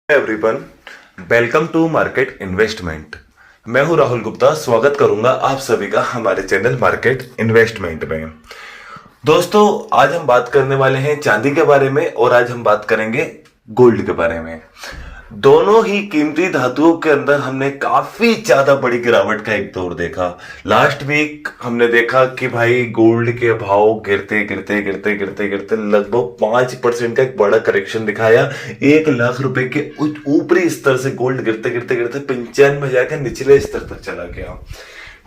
Everyone, welcome to market investment. मैं हूं राहुल गुप्ता। स्वागत करूंगा आप सभी का हमारे चैनल मार्केट इन्वेस्टमेंट में। दोस्तों, आज हम बात करने वाले हैं चांदी के बारे में और आज हम बात करेंगे गोल्ड के बारे में। दोनों ही कीमती धातुओं के अंदर हमने काफी ज्यादा बड़ी गिरावट का एक दौर देखा। लास्ट वीक हमने देखा कि भाई गोल्ड के भाव गिरते गिरते गिरते गिरते गिरते लगभग 5% का एक बड़ा करेक्शन दिखाया। 1 लाख रुपए के ऊपरी स्तर से गोल्ड गिरते गिरते गिरते 95 में जाकर निचले स्तर तक चला गया।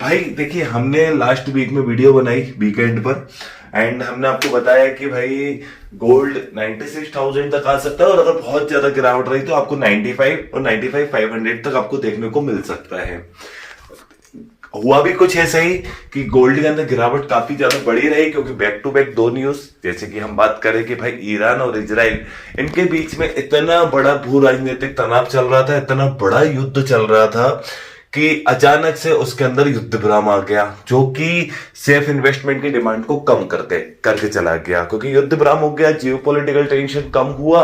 भाई देखिए, हमने लास्ट वीक में वीडियो बनाई वीकेंड पर एंड हमने आपको बताया कि भाई गोल्ड 96,000 तक आ सकता है और अगर बहुत ज्यादा गिरावट रही तो आपको 95 और 95,500 तक आपको देखने को मिल सकता है। हुआ भी कुछ ऐसा ही कि गोल्ड के अंदर गिरावट काफी ज्यादा बड़ी रही, क्योंकि बैक टू बैक दो न्यूज, जैसे कि हम बात करें कि भाई ईरान और इजराइल, इनके बीच में इतना बड़ा भू राजनीतिक तनाव चल रहा था, इतना बड़ा युद्ध चल रहा था कि अचानक से उसके अंदर युद्ध विराम आ गया, जो कि सेफ इन्वेस्टमेंट की डिमांड को कम करके चला गया। क्योंकि युद्ध विराम हो गया, जियोपॉलिटिकल टेंशन कम हुआ,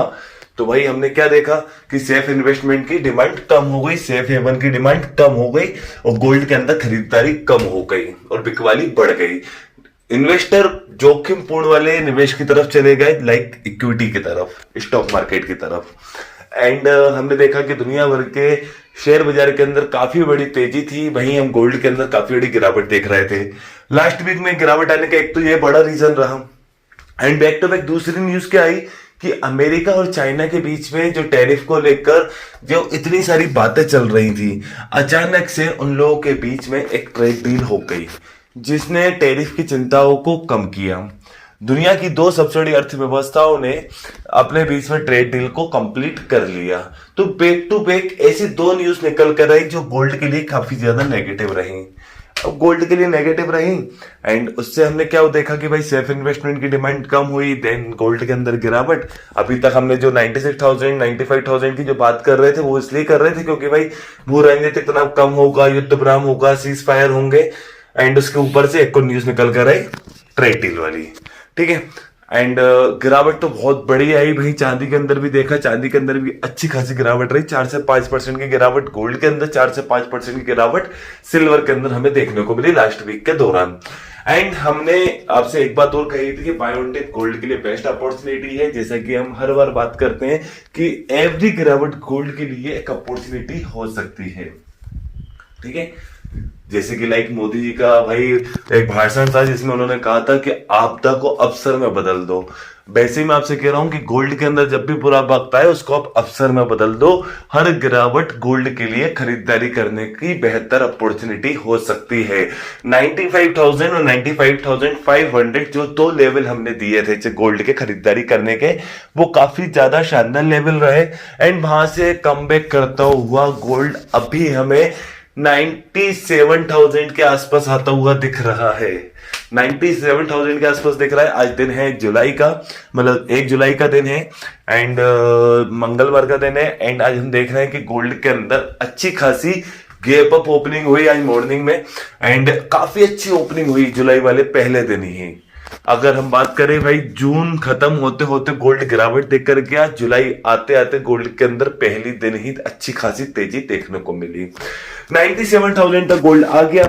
तो भाई हमने क्या देखा कि सेफ इन्वेस्टमेंट की डिमांड कम हो गई, सेफ हेवन की डिमांड कम हो गई और गोल्ड के अंदर खरीदारी कम हो गई और बिकवाली बढ़ गई। इन्वेस्टर जोखिम पूर्ण वाले निवेश की तरफ चले गए, लाइक इक्विटी की तरफ, स्टॉक मार्केट की तरफ। एंड हमने देखा कि दुनिया भर के शेयर बाजार के अंदर काफी बड़ी तेजी थी, वहीं हम गोल्ड के अंदर काफी बड़ी गिरावट देख रहे थे। लास्ट वीक में गिरावट आने का एक तो ये बड़ा रीजन रहा एंड बैक टू बैक दूसरी न्यूज क्या आई कि अमेरिका और चाइना के बीच में जो टैरिफ को लेकर जो इतनी सारी बातें चल रही थी, अचानक से उन लोगों के बीच में एक ट्रेड डील हो गई जिसने टैरिफ की चिंताओं को कम किया। दुनिया की दो सबसे बड़ी अर्थव्यवस्थाओं ने अपने बीच में ट्रेड डील को कंप्लीट कर लिया। तो बैक टू बैक ऐसी दो न्यूज निकल कर आई जो गोल्ड के लिए काफी ज्यादा नेगेटिव रही। अब गोल्ड के लिए नेगेटिव रही एंड उससे हमने क्या देखा कि भाई सेफ इन्वेस्टमेंट की डिमांड कम हुई, देन गोल्ड के अंदर गिरावट। अभी तक हमने जो 96,000 95,000 की जो बात कर रहे थे वो इसलिए कर रहे थे क्योंकि भाई भू राजनीतिक तनाव कम होगा, युद्ध विराम होगा, सीज फायर होंगे एंड उसके ऊपर से एक और न्यूज निकल कर आई ट्रेड डील वाली। ठीक है, एंड गिरावट तो बहुत बड़ी आई भाई। चांदी के अंदर भी देखा, चांदी के अंदर भी अच्छी खासी गिरावट रही, 4 से 5% की गिरावट गोल्ड के अंदर, 4 से 5% की गिरावट सिल्वर के अंदर हमें देखने को मिली लास्ट वीक के दौरान। एंड हमने आपसे एक बात और कही थी कि बाय ऑन डिप गोल्ड के लिए बेस्ट अपॉर्चुनिटी है। जैसा कि हम हर बार बात करते हैं कि एवरी गिरावट गोल्ड के लिए एक अपॉर्चुनिटी हो सकती है। ठीक है, जैसे कि लाइक मोदी जी का भाई एक भाषण था जिसमें उन्होंने कहा था कि आपदा को अवसर में बदल दो। वैसे ही मैं आपसे कह रहा हूं कि गोल्ड के अंदर जब भी बुरा वक्त आए उसको आप अवसर में बदल दो। हर गिरावट गोल्ड के लिए खरीदारी करने की बेहतर अपॉर्चुनिटी हो सकती है। 95,000 और 95,500 जो दो लेवल हमने दिए थे गोल्ड के खरीदारी करने के, वो काफी ज्यादा शानदार लेवल रहे एंड वहां से कमबैक करता हुआ गोल्ड अभी हमें 97,000 के आसपास आता हुआ दिख रहा है। 97,000 के आसपास दिख रहा है। आज दिन है जुलाई का, मतलब 1 जुलाई का दिन है एंड मंगलवार का दिन है एंड आज हम देख रहे हैं कि गोल्ड के अंदर अच्छी खासी गैप अप ओपनिंग हुई आज मॉर्निंग में एंड काफी अच्छी ओपनिंग हुई जुलाई वाले पहले दिन ही। अगर हम बात करें भाई जून खत्म होते होते गोल्ड गिरावट देख कर गया, जुलाई आते आते गोल्ड के अंदर पहली दिन ही अच्छी खासी तेजी देखने को मिली। 97,000 तक गोल्ड आ गया।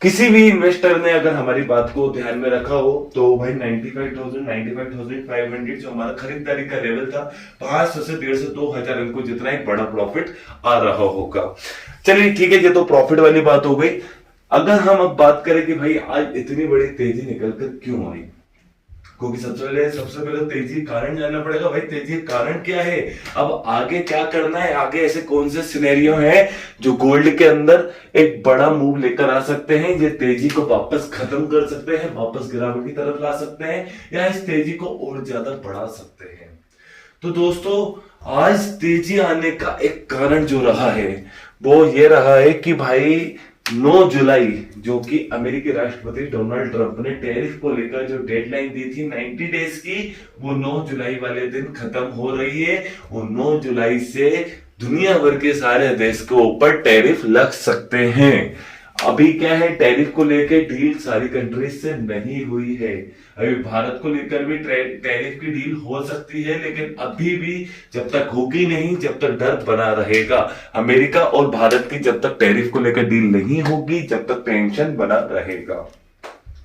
किसी भी इन्वेस्टर ने अगर हमारी बात को ध्यान में रखा हो तो भाई 95,000 95,500 जो हमारा खरीदारी का लेवल था, 500 से 150 से 2,000 इनको जितना एक बड़ा प्रॉफिट आ रहा होगा। चलिए ठीक है, ये तो प्रॉफिट वाली बात हो गई। अगर हम अब बात करें कि भाई आज इतनी बड़ी तेजी निकलकर क्यों आई, क्योंकि सबसे पहले तेजी कारण जानना पड़ेगा। भाई तेजी कारण क्या है, अब आगे क्या करना है, आगे ऐसे कौन से सिनेरियो हैं जो गोल्ड के अंदर एक बड़ा मूव लेकर आ सकते हैं, ये तेजी को वापस खत्म कर सकते हैं, वापस गिरावट की तरफ ला सकते हैं या इस तेजी को और ज्यादा बढ़ा सकते हैं। तो दोस्तों, आज तेजी आने का एक कारण जो रहा है वो ये रहा है कि भाई 9 जुलाई जो कि अमेरिकी राष्ट्रपति डोनाल्ड ट्रंप ने टैरिफ को लेकर जो डेडलाइन दी थी 90 डेज की, वो 9 जुलाई वाले दिन खत्म हो रही है। वो 9 जुलाई से दुनिया भर के सारे देश के ऊपर टैरिफ लग सकते हैं। अभी क्या है, टैरिफ को लेकर डील सारी कंट्रीज से नहीं हुई है। अभी भारत को लेकर भी टैरिफ की डील हो सकती है, लेकिन अभी भी जब तक होगी नहीं, जब तक डर बना रहेगा अमेरिका और भारत की, जब तक टैरिफ को लेकर डील नहीं होगी, जब तक टेंशन बना रहेगा।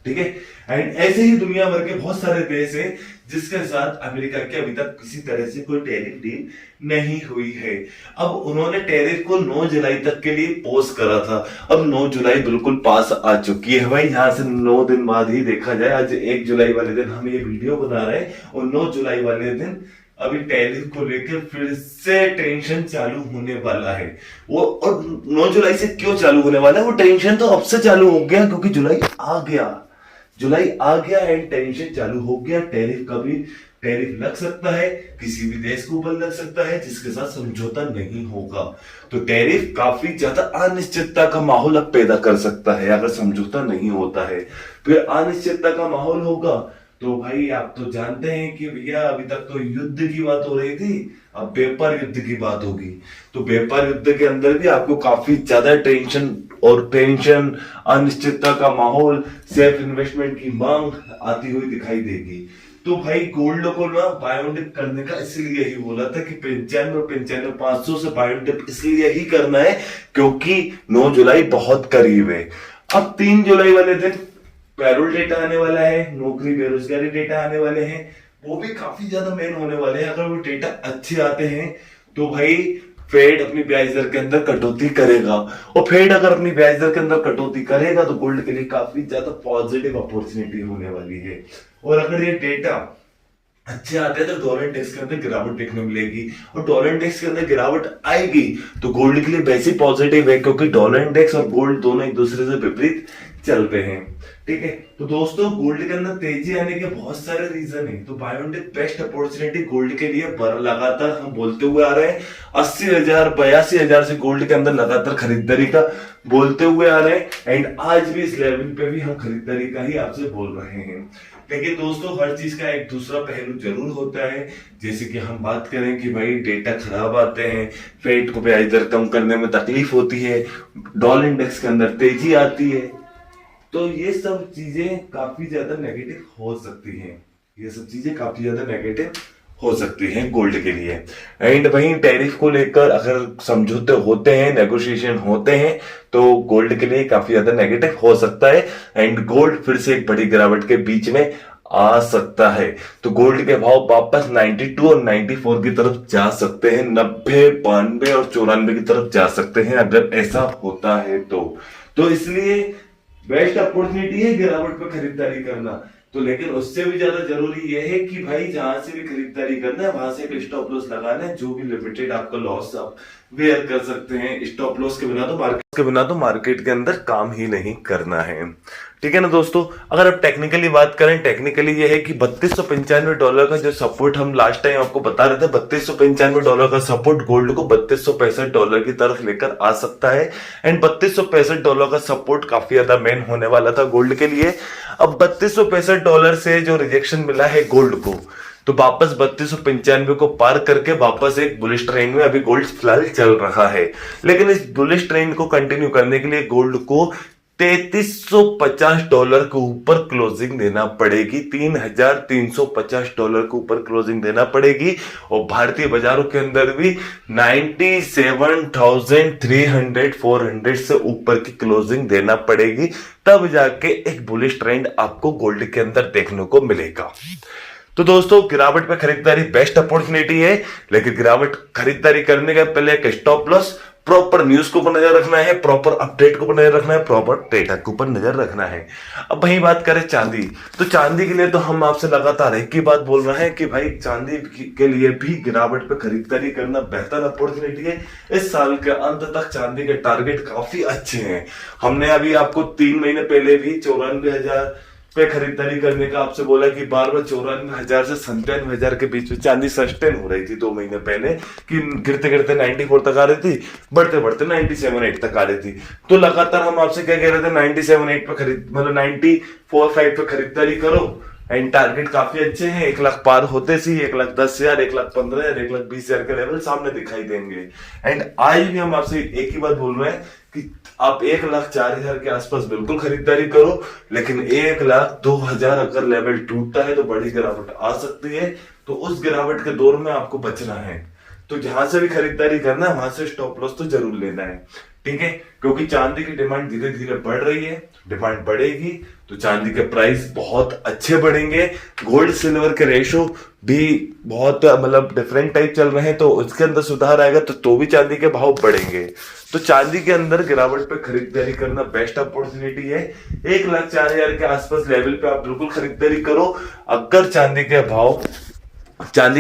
ठीक है। एंड ऐसे ही दुनिया भर के बहुत सारे देश हैं जिसके साथ अमेरिका की अभी तक किसी तरह से कोई टैरिफ डील नहीं हुई है। अब उन्होंने टैरिफ को 9 जुलाई तक के लिए पोज करा था। अब 9 जुलाई बिल्कुल पास आ चुकी है भाई। यहां से 9 दिन बाद ही देखा जाए, आज 1 जुलाई वाले दिन हम ये वीडियो बना रहे हैं और 9 जुलाई वाले दिन अभी टैरिफ को लेकर फिर से टेंशन चालू होने वाला है। वो और 9 जुलाई से क्यों चालू होने वाला है? वो टेंशन तो अब से चालू हो गया, क्योंकि जुलाई आ गया एंड टेंशन चालू हो गया। टैरिफ का भी टैरिफ लग सकता है, किसी भी देश के ऊपर लग सकता है जिसके साथ समझौता नहीं होगा। तो टैरिफ काफी ज्यादा अनिश्चितता का माहौल अब पैदा कर सकता है अगर समझौता नहीं होता है। फिर अनिश्चितता का माहौल होगा तो भाई आप तो जानते हैं कि भैया अभी तक तो युद्ध की बात हो रही थी, अब व्यापार युद्ध की बात होगी। तो व्यापार युद्ध के अंदर भी आपको काफी ज्यादा टेंशन, अनिश्चितता का माहौल, सेल्फ इन्वेस्टमेंट की मांग आती हुई दिखाई देगी। तो भाई गोल्ड को ना बाय डिप करने का इसलिए ही बोला था कि 95 500 से बाय डिप इसलिए ही करना है क्योंकि 9 जुलाई बहुत करीब है। अब 3 जुलाई वाले दिन पैरोल डेटा आने वाला है, नौकरी बेरोजगारी डेटा आने वाले हैं, वो भी काफी ज्यादा मेन होने वाले हैं। अगर वो डेटा अच्छे आते हैं तो भाई फेड अपनी ब्याज दर के अंदर कटौती करेगा, और फेड अगर अपनी ब्याज दर के अंदर कटौती करेगा तो गोल्ड के लिए काफी ज्यादा पॉजिटिव अपॉर्चुनिटी होने वाली है। और अगर ये डेटा अच्छे आते हैं तो डॉलर इंडेक्स के अंदर गिरावट देखने मिलेगी, और डॉलर इंडेक्स के अंदर गिरावट आएगी तो गोल्ड के लिए वैसे ही पॉजिटिव है, क्योंकि डॉलर इंडेक्स और गोल्ड दोनों एक दूसरे से विपरीत चलते हैं। ठीक है। तो दोस्तों गोल्ड के अंदर तेजी आने के बहुत सारे रीजन है। तो buy on dip best opportunity gold के लिए लगातार हम बोलते हुए आ रहे हैं। 80,000 82,000 से गोल्ड के अंदर लगातार खरीदारी का बोलते हुए आ रहे हैं, एंड आज भी इस लेवल पे भी हम खरीदारी का ही आपसे बोल रहे हैं। लेकिन दोस्तों हर चीज का एक दूसरा पहलू जरूर होता है। जैसे कि हम बात करें कि भाई डेटा खराब आते हैं, फेड को ब्याज दर कम करने में तकलीफ होती है, डॉलर इंडेक्स के अंदर तेजी आती है, तो ये सब चीजें काफी ज्यादा नेगेटिव हो सकती हैं। ये सब चीजें काफी ज्यादा नेगेटिव हो सकती हैं गोल्ड के लिए। एंड वहीं टैरिफ को लेकर अगर समझौते होते हैं, नेगोशिएशन होते हैं, तो गोल्ड के लिए काफी ज्यादा नेगेटिव हो सकता है, एंड गोल्ड फिर से एक बड़ी गिरावट के बीच में आ सकता है। तो गोल्ड के भाव वापस 92 और 94 की तरफ जा सकते हैं, 90 92 और 94 की तरफ जा सकते हैं अगर ऐसा होता है तो इसलिए बेस्ट अपॉर्चुनिटी है गिरावट पर खरीदारी करना। तो लेकिन उससे भी ज्यादा जरूरी यह है कि भाई जहां से भी खरीदारी करना है वहां से एक स्टॉप लॉस लगाना है, जो भी लिमिटेड आपका लॉस आप वेयर कर सकते हैं। स्टॉप लॉस के बिना तो मार्केट के अंदर काम ही नहीं करना है। ठीक है ना दोस्तों। अगर आप टेक्निकली बात करें, टेक्निकली ये है कि $3295 का जो सपोर्ट हम लास्ट टाइम आपको बता रहे थे, $3295 का सपोर्ट गोल्ड को $3265 की तरफ लेकर आ सकता है, एंड $3265 का सपोर्ट काफी ज्यादा मेन होने वाला था गोल्ड के लिए। अब $3265 से जो रिजेक्शन मिला है गोल्ड को, तो वापस 3295 को पार करके वापस एक बुलिश ट्रेंड में अभी गोल्ड फिलहाल चल रहा है। लेकिन इस बुलिश ट्रेंड को कंटिन्यू करने के लिए गोल्ड को $3350 के ऊपर क्लोजिंग देना पड़ेगी, $3350 के ऊपर क्लोजिंग देना पड़ेगी। और भारतीय बाजारों के अंदर भी 97,300 400 से ऊपर की क्लोजिंग देना पड़ेगी, तब जाके एक बुलिश ट्रेंड आपको गोल्ड के अंदर देखने को मिलेगा। तो दोस्तों गिरावट पे खरीदारी बेस्ट अपॉर्चुनिटी है, लेकिन गिरावट खरीदारी करने के पहले एक स्टॉप लॉस, प्रॉपर न्यूज के ऊपर नजर रखना है, प्रॉपर अपडेट के ऊपर नजर रखना है, प्रॉपर डेटा के ऊपर नजर रखना है। अब वही बात करें चांदी, तो चांदी के लिए तो हम आपसे लगातार एक ही बात बोल रहे हैं कि भाई चांदी के लिए भी गिरावट पे खरीदारी करना बेहतर अपॉर्चुनिटी है। इस साल के अंत तक चांदी के टारगेट काफी अच्छे हैं। हमने अभी आपको 3 महीने पहले भी 94,000 पे खरीदारी करने का आपसे बोला कि बार 94,000 से 97,000 के बीच में चांदी सस्टेन हो रही थी 2 महीने पहले, कि गिरते गिरते 94 तक आ रही थी, बढ़ते बढ़ते 97.8 तक आ रही थी। तो लगातार हम आपसे क्या कह रहे थे, 97.8 पे मतलब 94.5 पे खरीदारी करो, एंड टारगेट काफी अच्छे हैं, 1 लाख पार होते सी 1,10,000, 1,15,000, 1,20,000 के लेवल सामने दिखाई देंगे। एंड आज भी हम आपसे एक ही बात बोल रहे हैं कि आप 1,04,000 के आसपास बिल्कुल खरीदारी करो, लेकिन 1,02,000 अगर लेवल टूटता है तो बड़ी गिरावट आ सकती है। तो उस गिरावट के दौर में आपको बचना है। तो जहां से भी खरीदारी करना है वहां से स्टॉप लॉस तो जरूर लेना है, ठीक है। क्योंकि चांदी की डिमांड धीरे धीरे बढ़ रही है, डिमांड बढ़ेगी तो चांदी के प्राइस बहुत अच्छे बढ़ेंगे। गोल्ड सिल्वर के रेशो भी बहुत मतलब डिफरेंट टाइप चल रहे हैं, तो उसके अंदर सुधार आएगा तो भी चांदी के भाव बढ़ेंगे। तो चांदी के अंदर गिरावट पे खरीदारी करना बेस्ट अपॉर्चुनिटी है। 1,04,000 के आसपास लेवल पे आप बिल्कुल खरीदारी करो। अगर चांदी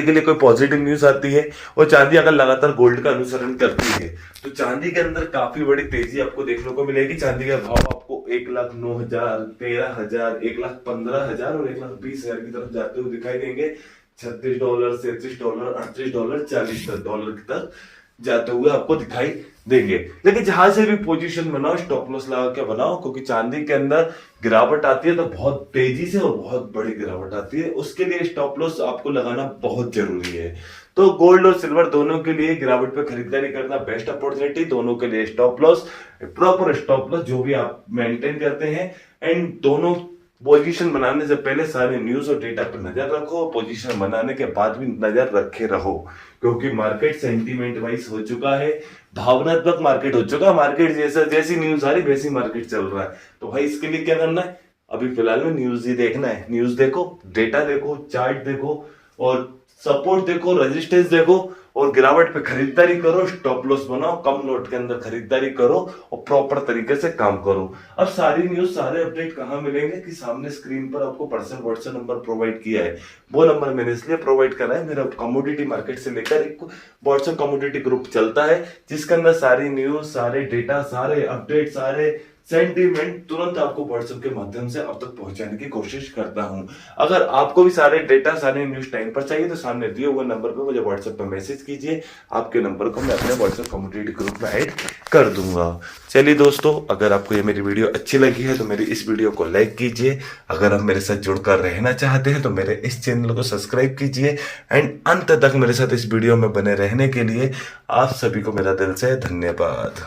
के लिए कोई पॉजिटिव न्यूज आती है और चांदी अगर लगातार गोल्ड का अनुसरण करती है तो चांदी के अंदर काफी बड़ी तेजी आपको देखने को मिलेगी। चांदी का भाव आपको 1,09,000, 13,000, 1,15,000 और 1,20,000 की तरफ जाते हुए दिखाई देंगे। $36, $37, $38, $40 की तरफ जाते हुए आपको दिखाई देंगे। लेकिन जहां से भी पोजीशन बनाओ स्टॉप लॉस लगा के बनाओ, क्योंकि चांदी के अंदर गिरावट आती है तो बहुत तेजी से और बहुत बड़ी गिरावट आती है, उसके लिए स्टॉप लॉस आपको लगाना बहुत जरूरी है। तो गोल्ड और सिल्वर दोनों के लिए गिरावट पे खरीदारी करना बेस्ट अपॉर्चुनिटी, दोनों के लिए stop loss, proper stop loss जो भी आप मेंटेन करते हैं। एंड दोनों पोजीशन बनाने से पहले सारे न्यूज और डेटा पर नजर रखो, पोजीशन बनाने के बाद भी नजर रखे रहो, क्योंकि मार्केट सेंटीमेंट वाइज हो चुका है, भावनात्मक मार्केट हो चुका है। मार्केट जैसी न्यूज आ रही वैसी मार्केट चल रहा है। तो भाई इसके लिए क्या करना है, अभी फिलहाल में न्यूज ही देखना है। न्यूज देखो, डेटा देखो, चार्ट देखो और सपोर्ट देखो, रेजिस्टेंस देखो और गिरावट पे खरीदारी करो, स्टॉप लॉस बनाओ, कम नोट के अंदर खरीदारी करो और प्रॉपर तरीके से काम करो। अब सारी न्यूज सारे अपडेट कहाँ मिलेंगे कि सामने स्क्रीन पर आपको पर्सनल व्हाट्सएप नंबर प्रोवाइड किया है। वो नंबर मैंने इसलिए प्रोवाइड करा है, मेरा कमोडिटी मार्केट से लेकर एक व्हाट्सएप कमोडिटी ग्रुप चलता है जिसके अंदर सारी न्यूज, सारे डेटा, सारे अपडेट, सारे सेंटीमेंट तुरंत आपको व्हाट्सएप के माध्यम से अब तक पहुंचाने की कोशिश करता हूं। अगर आपको भी सारे डेटा, सारे न्यूज टाइम पर चाहिए तो सामने दिए हुए नंबर पर मुझे व्हाट्सएप पर मैसेज कीजिए, आपके नंबर को मैं अपने व्हाट्सएप कम्युनिटी ग्रुप में ऐड कर दूंगा। चलिए दोस्तों, अगर आपको ये मेरी वीडियो अच्छी लगी है तो मेरी इस वीडियो को लाइक कीजिए। अगर आप मेरे साथ जुड़कर रहना चाहते हैं तो मेरे इस चैनल को सब्सक्राइब कीजिए। एंड अंत तक मेरे साथ इस वीडियो में बने रहने के लिए आप सभी को मेरा दिल से धन्यवाद।